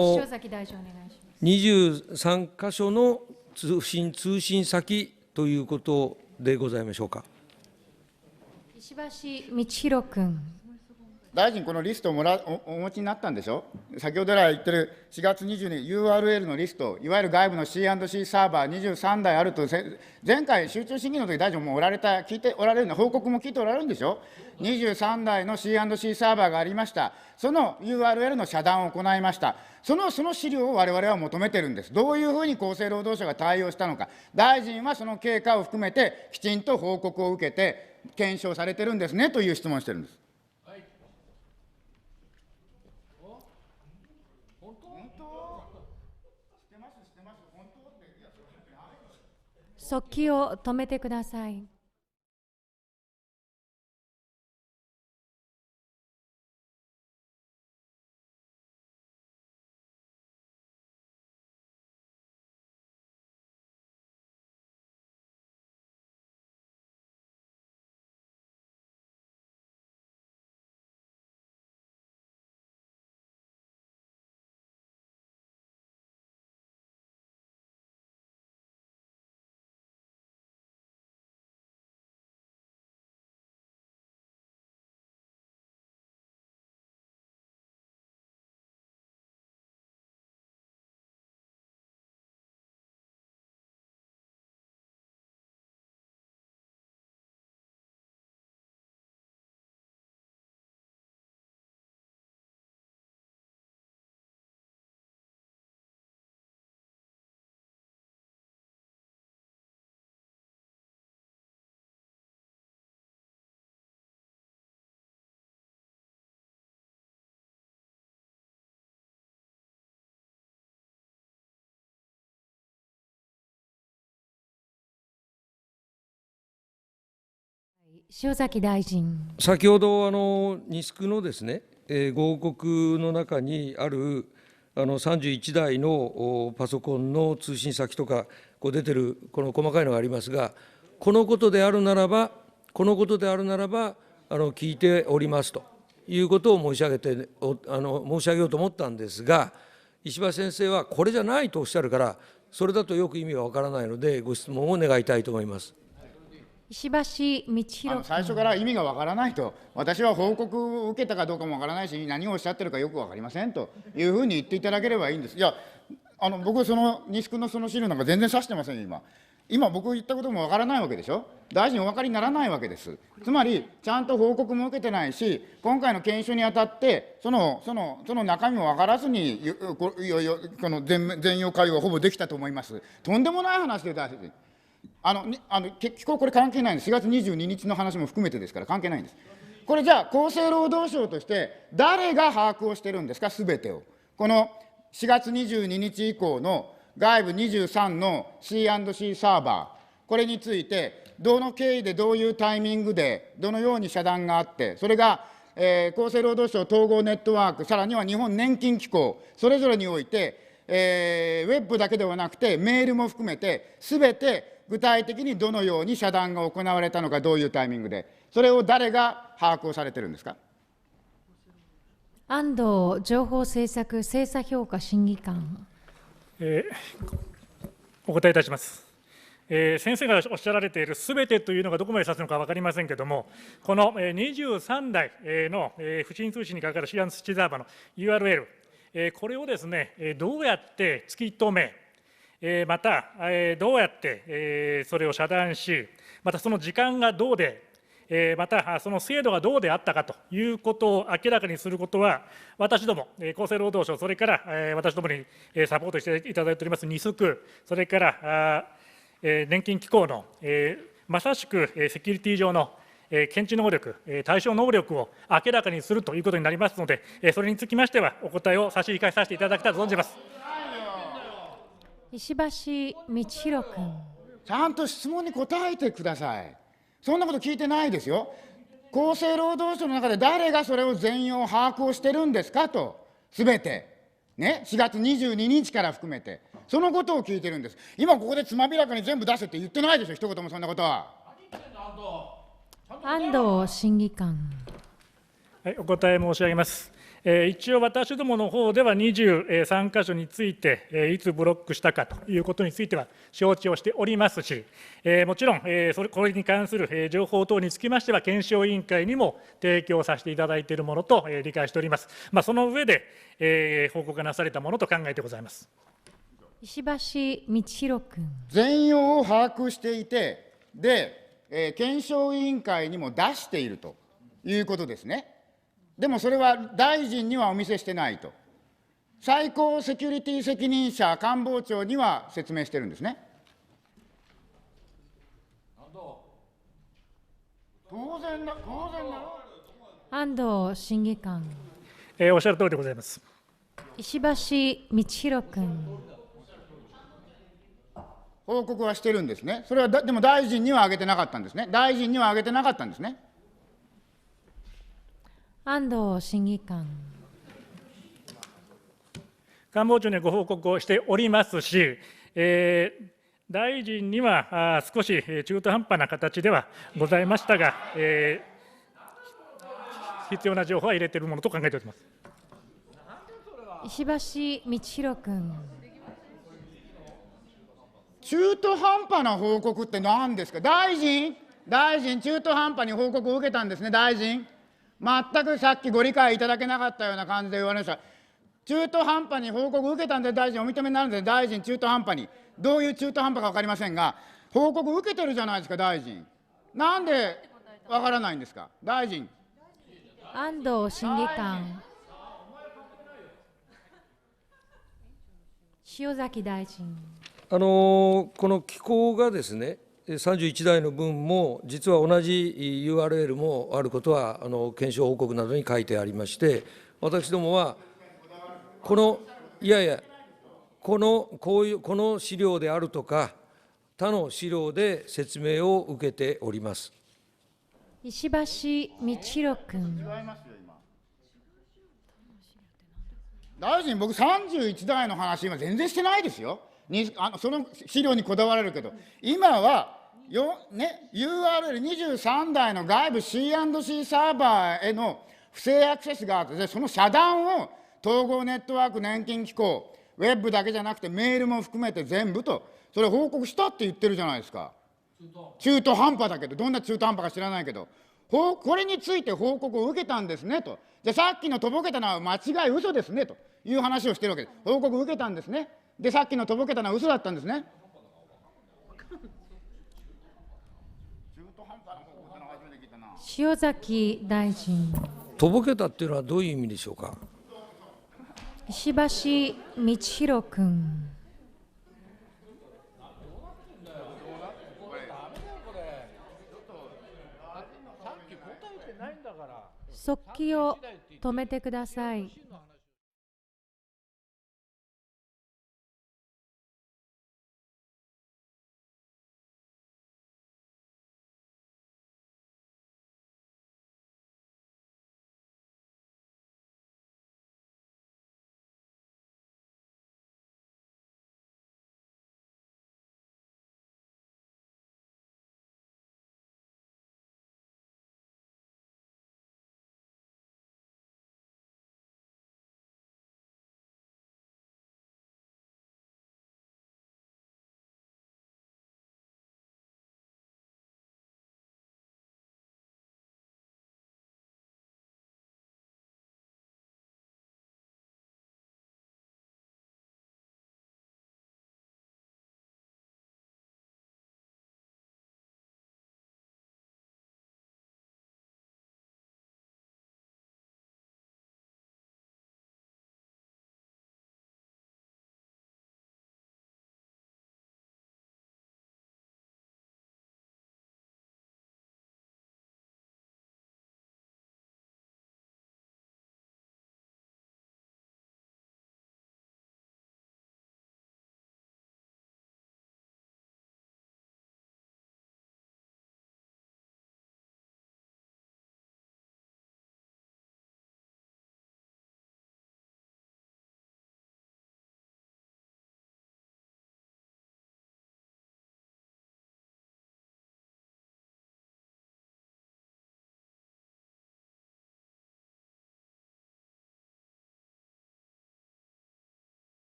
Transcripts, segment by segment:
塩崎大臣、お願いします。23箇所の通信先ということでございましょうか。石橋通宏君。大臣、このリストをお持ちになったんでしょ。先ほど来言ってる4月22日、URL のリスト、いわゆる外部の C&C サーバー23台あると、前回、集中審議の時大臣も聞いておられるの、報告も聞いておられるんでしょ。23台の C&C サーバーがありました、その URL の遮断を行いました、その資料を我々は求めてるんです。どういうふうに厚生労働省が対応したのか、大臣はその経過を含めて、きちんと報告を受けて、検証されてるんですねという質問をしてるんです。速記を止めてください。塩崎大臣。先ほどニスクのですね、ご報告の中にある31台のパソコンの通信先とかこう出てるこの細かいのがありますが、このことであるならば聞いておりますということを申し上げようと思ったんですが、石破先生はこれじゃないとおっしゃるから、それだとよく意味がわからないので、ご質問を願いたいと思います。石橋通宏君。最初から意味がわからないと、私は報告を受けたかどうかもわからないし、何をおっしゃってるかよくわかりませんというふうに言っていただければいいんです。いや、僕、西区のその資料なんか全然指してませんよ、今、僕言ったこともわからないわけでしょ。大臣お分かりにならないわけです。つまり、ちゃんと報告も受けてないし、今回の検証にあたって、その中身も分からずに、この全容解はほぼできたと思います。とんでもない話で、大臣。結局これ関係ないんです。4月22日の話も含めてですから関係ないんです。これじゃあ、厚生労働省として誰が把握をしてるんですか、すべてを。この4月22日以降の外部23の C&C サーバー、これについて、どの経緯でどういうタイミングで、どのように遮断があって、それが、厚生労働省統合ネットワーク、さらには日本年金機構、それぞれにおいて、ウェブだけではなくて、メールも含めて、すべて具体的にどのように遮断が行われたのか、どういうタイミングで、それを誰が把握をされてるんですか。安藤情報政策精査評価審議官。お答えいたします。先生がおっしゃられているすべてというのがどこまで指すのか分かりませんけれども、この23台の不審通信にかかるシアンスチザーバーの URL、これをですね、どうやって突き止め、またどうやってそれを遮断し、またその時間がどうで、またその制度がどうであったかということを明らかにすることは、私ども、厚生労働省、それから私どもにサポートしていただいておりますニスク、それから年金機構のまさしくセキュリティ上の検知能力、対処能力を明らかにするということになりますので、それにつきましては、お答えを差し控えさせていただきたいと存じます。石橋通宏君。ちゃんと質問に答えてください。そんなこと聞いてないですよ。厚生労働省の中で誰がそれを全容把握をしてるんですかと、すべて、ね、4月22日から含めて、そのことを聞いてるんです。今、ここでつまびらかに全部出せって言ってないでしょ、一言もそんなことは。安藤審議官。お答え申し上げます。一応、私どもの方では23箇所について、いつブロックしたかということについては承知をしておりますし、もちろん、これに関する情報等につきましては、検証委員会にも提供させていただいているものと理解しております。その上で、報告がなされたものと考えてございます。石橋道弘君。全容を把握していて、で、検証委員会にも出しているということですね。でもそれは大臣にはお見せしてないと。最高セキュリティ責任者官房長には説明してるんですね。当然だろ。安藤審議官。おっしゃる通りでございます。石橋道弘君。報告はしてるんですね。それはでも大臣には挙げてなかったんですね。大臣には挙げてなかったんですね。安藤審議官。官房長にはご報告をしておりますし、大臣には少し中途半端な形ではございましたが、必要な情報は入れているものと考えております。石橋道弘君。中途半端な報告って何ですか。大臣、中途半端に報告を受けたんですね、大臣。全くさっきご理解いただけなかったような感じで言われました。中途半端に報告を受けたんで、大臣、お認めになるんですね、大臣、中途半端に。どういう中途半端か分かりませんが、報告受けてるじゃないですか、大臣。なんで分からないんですか、大臣。安藤審議官。塩崎大臣。この機構がですね、31台の分も、実は同じ URL もあることは、検証報告などに書いてありまして、私どもは、この資料であるとか、他の資料で説明を受けております。石橋道弘君。大臣、僕、31台の話、今、全然してないですよ。その資料にこだわれるけど、今はURL23 台の外部 C&C サーバーへの不正アクセスがあって、その遮断を統合ネットワーク年金機構、ウェブだけじゃなくてメールも含めて全部と、それ報告したって言ってるじゃないですか。中途半端だけど、どんな中途半端か知らないけど、これについて報告を受けたんですねと。じゃあさっきのとぼけたのは間違い、嘘ですねという話をしてるわけです。報告を受けたんですね。で、さっきのとぼけたのは嘘だったんですね。塩崎大臣。とぼけたっていうのはどういう意味でしょうか。石橋道弘君。速記を止めてください。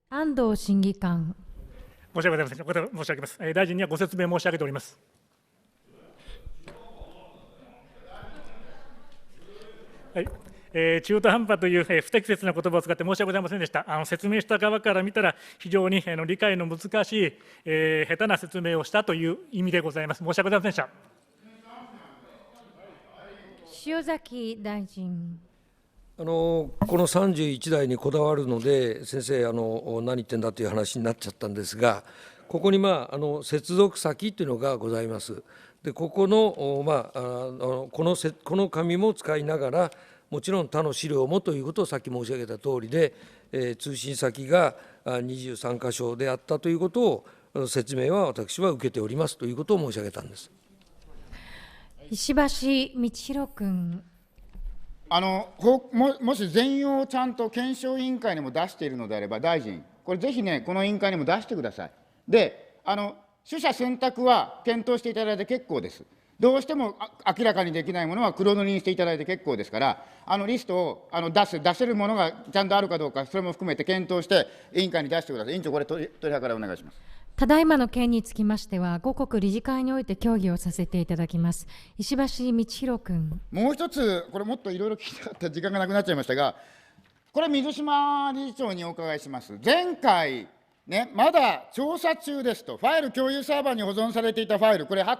安藤審議官。申し訳ございません。お答え申し上げます。大臣にはご説明申し上げております。はい。中途半端という不適切な言葉を使って申し訳ございませんでした。説明した側から見たら、非常に理解の難しい、下手な説明をしたという意味でございます。申し訳ございませんでした。塩崎大臣。この31台にこだわるので、先生、何言ってんだという話になっちゃったんですが、ここに、接続先というのがございます。でここの、この紙も使いながら、もちろん他の資料もということをさっき申し上げたとおりで、通信先が23箇所であったということを、説明は私は受けておりますということを申し上げたんです。石橋通宏君。もし全容をちゃんと検証委員会にも出しているのであれば、大臣、これぜひね、この委員会にも出してください。で、取捨選択は検討していただいて結構です。どうしても明らかにできないものは黒塗りにしていただいて結構ですから、リストを出せるものがちゃんとあるかどうか、それも含めて検討して、委員会に出してください。委員長、これ、取り計らいお願いします。ただいまの件につきましては、五国理事会において協議をさせていただきます。石橋通宏君。もう一つ、これ、もっといろいろ聞きたかった時間がなくなっちゃいましたが、これ、水島理事長にお伺いします。前回、まだ調査中ですと、ファイル共有サーバーに保存されていたファイル、これ、我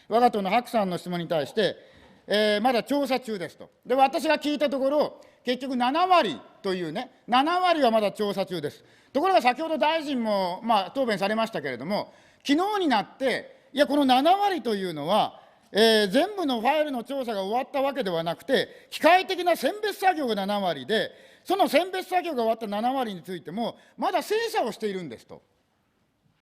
が党の白さんの質問に対して、まだ調査中ですと。で、私が聞いたところ、結局7割というね、7割はまだ調査中です。ところが先ほど大臣も、答弁されましたけれども、昨日になって、いや、この7割というのは、全部のファイルの調査が終わったわけではなくて、機械的な選別作業が7割で、その選別作業が終わった7割についても、まだ精査をしているんですと。